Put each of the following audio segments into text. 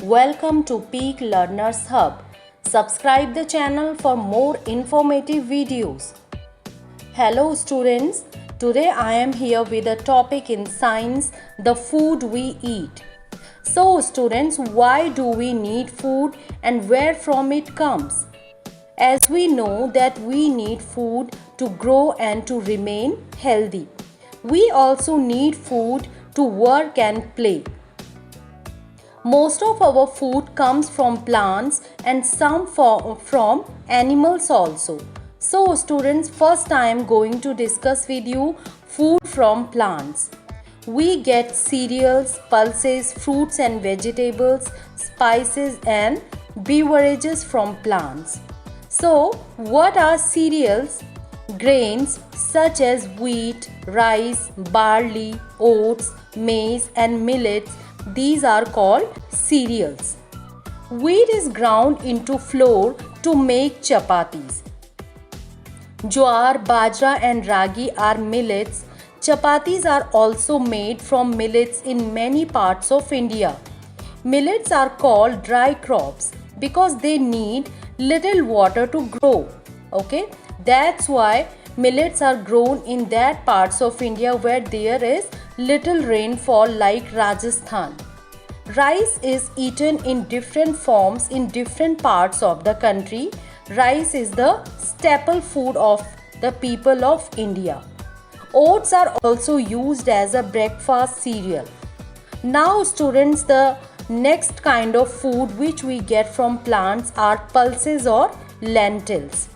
Welcome to Peak Learners Hub. Subscribe the channel for more informative videos. Hello students, today I am here with a topic in science, the food we eat. So students, why do we need food and where from it comes? As we know that we need food to grow and to remain healthy. We also need food to work and play. Most of our food comes from plants and some from animals also. So students, first I am going to discuss with you food from plants. We get cereals, pulses, fruits and vegetables, spices and beverages from plants. So what are cereals? Grains such as wheat, rice, barley, oats, maize and millets, these are called cereals. Wheat is ground into flour to make chapatis. Jowar, bajra and ragi are millets. Chapatis are also made from millets in many parts of India. Millets are called dry crops because they need little water to grow. Okay, that's why millets are grown in that parts of India where there is little rainfall like Rajasthan. Rice is eaten in different forms in different parts of the country. Rice is the staple food of the people of India. Oats are also used as a breakfast cereal. Now students, the next kind of food which we get from plants are pulses or lentils.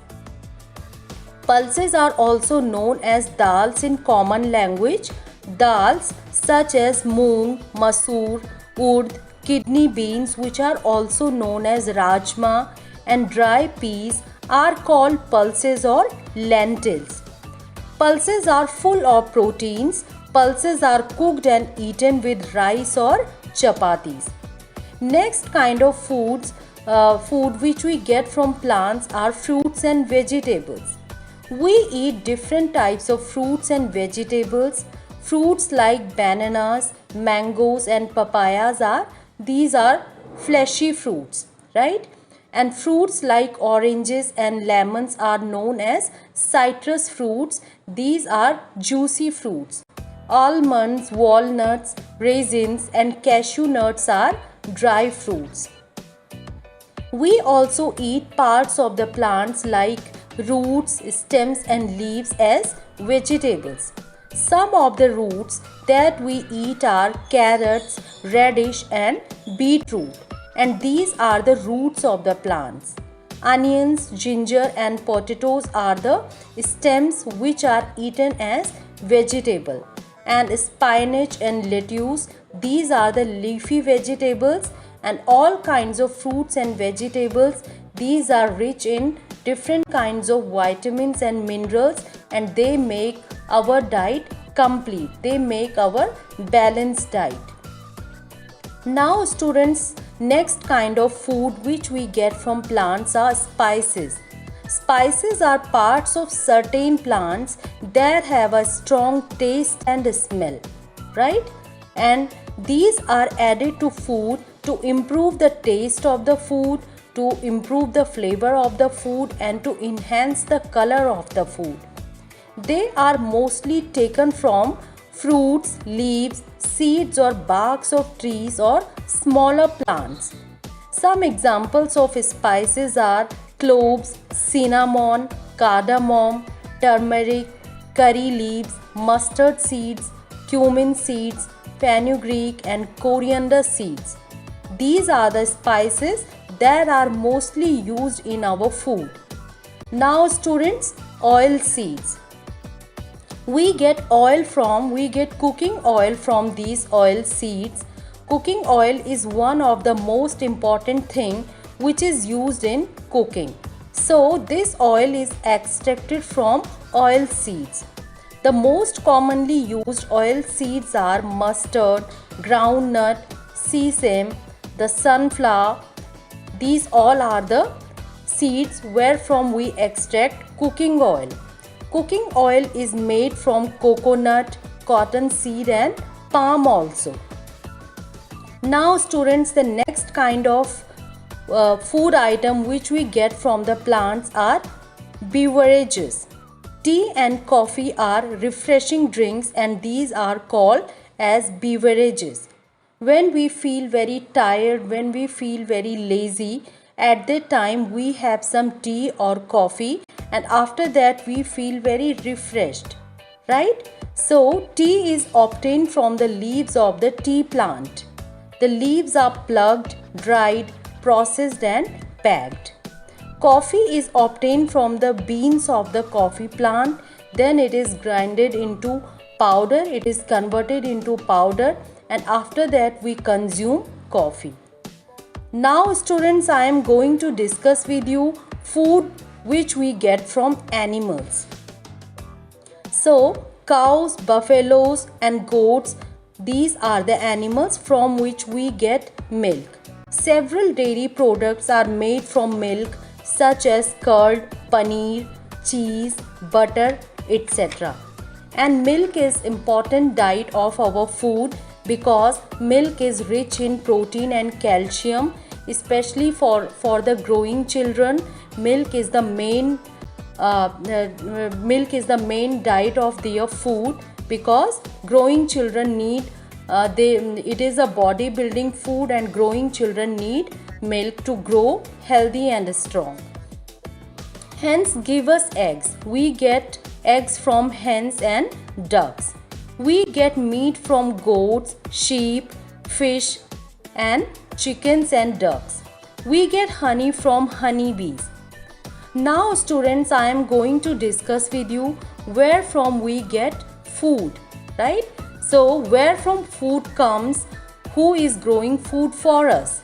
Pulses are also known as dals in common language. Dals such as moong, masoor, urd, kidney beans which are also known as rajma and dry peas are called pulses or lentils. Pulses are full of proteins. Pulses are cooked and eaten with rice or chapatis. Next kind of food which we get from plants are fruits and vegetables. We eat different types of fruits and vegetables. Fruits like bananas, mangoes and papayas these are fleshy fruits, right? And fruits like oranges and lemons are known as citrus fruits. These are juicy fruits. Almonds, walnuts, raisins and cashew nuts are dry fruits. We also eat parts of the plants like roots, stems and leaves as vegetables. Some of the roots that we eat are carrots, radish and beetroot, and these are the roots of the plants. Onions, ginger and potatoes are the stems which are eaten as vegetable, and spinach and lettuce, these are the leafy vegetables, and all kinds of fruits and vegetables, these are rich in different kinds of vitamins and minerals, and they make our diet complete. They make our balanced diet. Now students, next kind of food which we get from plants are spices. Spices are parts of certain plants that have a strong taste and smell, right? And these are added to food to improve the taste of the food, to improve the flavor of the food and to enhance the color of the food. They are mostly taken from fruits, leaves, seeds or barks of trees or smaller plants. Some examples of spices are cloves, cinnamon, cardamom, turmeric, curry leaves, mustard seeds, cumin seeds, fenugreek and coriander seeds. These are the spices that are mostly used in our food. Now students, oil seeds. We get cooking oil from these oil seeds. Cooking oil is one of the most important thing which is used in cooking. So this oil is extracted from oil seeds. The most commonly used oil seeds are mustard, groundnut, sesame, the sunflower. These all are the seeds wherefrom we extract cooking oil. Cooking oil is made from coconut, cottonseed and palm also. Now students, the next kind of food item which we get from the plants are beverages. Tea and coffee are refreshing drinks and these are called as beverages. When we feel very tired, when we feel very lazy, at that time we have some tea or coffee and after that we feel very refreshed, right? So tea is obtained from the leaves of the tea plant. The leaves are plucked, dried, processed and packed. Coffee is obtained from the beans of the coffee plant. Then it is grinded into powder. It is converted into powder and after that we consume coffee. Now students, I am going to discuss with you food which we get from animals. So cows, buffaloes and goats, these are the animals from which we get milk. Several dairy products are made from milk such as curd, paneer, cheese, butter, etc. And milk is important diet of our food because milk is rich in protein and calcium, especially for the growing children. Milk is the main diet of their food because growing children need it is a bodybuilding food and growing children need milk to grow healthy and strong. Hens give us eggs. We get eggs from hens and ducks. We get meat from goats, sheep, fish and chickens and ducks. We get honey from honeybees. Now students, I am going to discuss with you where from we get food, right? So where from food comes, who is growing food for us?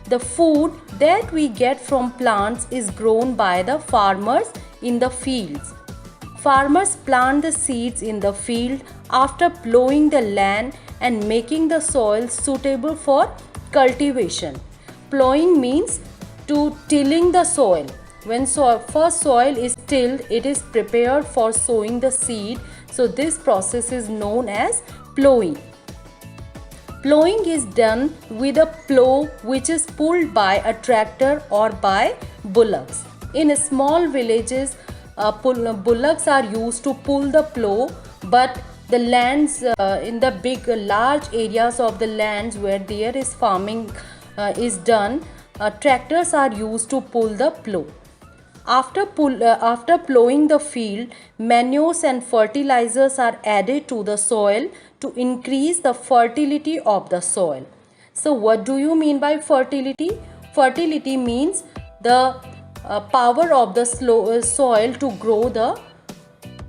The food that we get from plants is grown by the farmers in the fields. Farmers plant the seeds in the field after plowing the land and making the soil suitable for cultivation. Plowing means to tilling the soil. When first soil is tilled, it is prepared for sowing the seed. So this process is known as plowing. Plowing is done with a plow which is pulled by a tractor or by bullocks. In small villages, bullocks are used to pull the plow, but the lands in the large areas of the lands where there is farming is done, tractors are used to pull the plow. After plowing the field, manures and fertilizers are added to the soil to increase the fertility of the soil. So what do you mean by fertility? Fertility means the power of the soil to grow the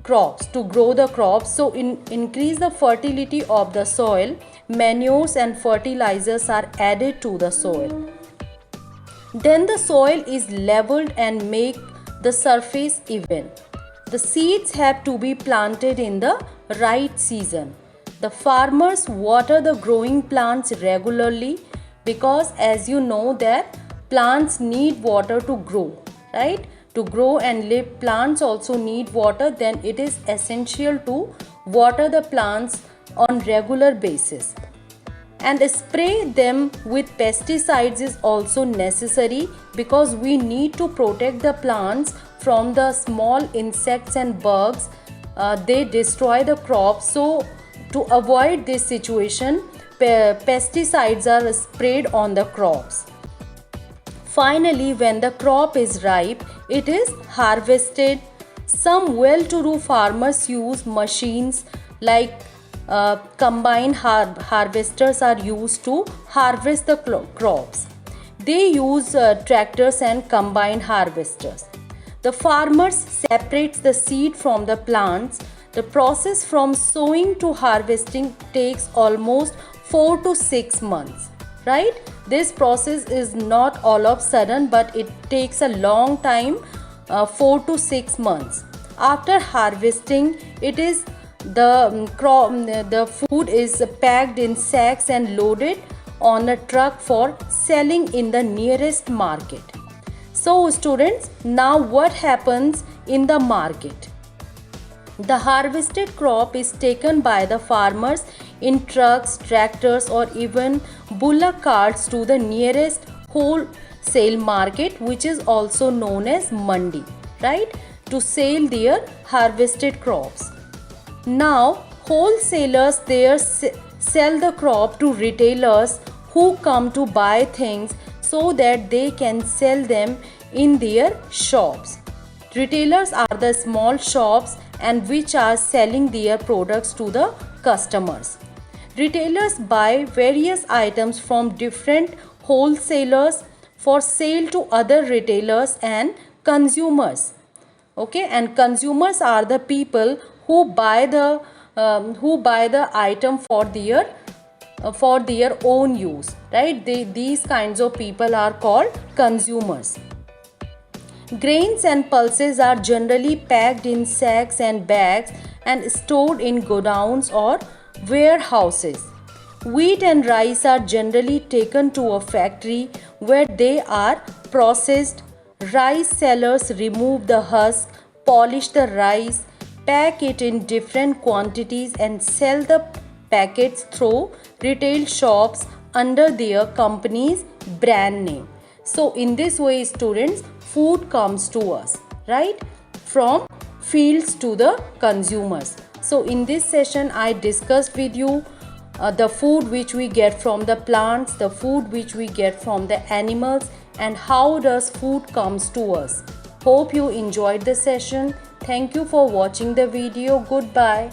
crops. So increase the fertility of the soil, manures and fertilizers are added to the soil. Then the soil is leveled and make the surface even. The seeds have to be planted in the right season. The farmers water the growing plants regularly because as you know that plants need water to grow, right? To grow and live, plants also need water. Then it is essential to water the plants on regular basis. And spray them with pesticides is also necessary because we need to protect the plants from the small insects and bugs. They destroy the crops. So to avoid this situation, pesticides are sprayed on the crops. Finally, when the crop is ripe, it is harvested. Some well-to-do farmers use machines like combine harvesters are used to harvest the crops. They use tractors and combine harvesters. The farmers separates the seed from the plants. The process from sowing to harvesting takes almost 4 to 6 months, right? This process is not all of sudden, but it takes a long time, 4 to 6 months. After harvesting, it is the food is packed in sacks and loaded on a truck for selling in the nearest market. So students, now what happens in the market? The harvested crop is taken by the farmers in trucks, tractors, or even bullock carts to the nearest wholesale market, which is also known as mandi, right, to sell their harvested crops. Now, wholesalers there sell the crop to retailers who come to buy things so that they can sell them in their shops. Retailers are the small shops and which are selling their products to the customers. Retailers buy various items from different wholesalers for sale to other retailers and consumers. Okay, and consumers are the people who buy the item for their own use, right? These kinds of people are called consumers. Grains and pulses are generally packed in sacks and bags and stored in godowns or warehouses. Wheat and rice are generally taken to a factory where they are processed. Rice sellers remove the husk, polish the rice, pack it in different quantities, and sell the packets through retail shops under their company's brand name. So, in this way, students, food comes to us, right? From fields to the consumers. So, in this session, I discussed with you the food which we get from the plants, the food which we get from the animals, and how does food comes to us. Hope you enjoyed the session. Thank you for watching the video. Goodbye.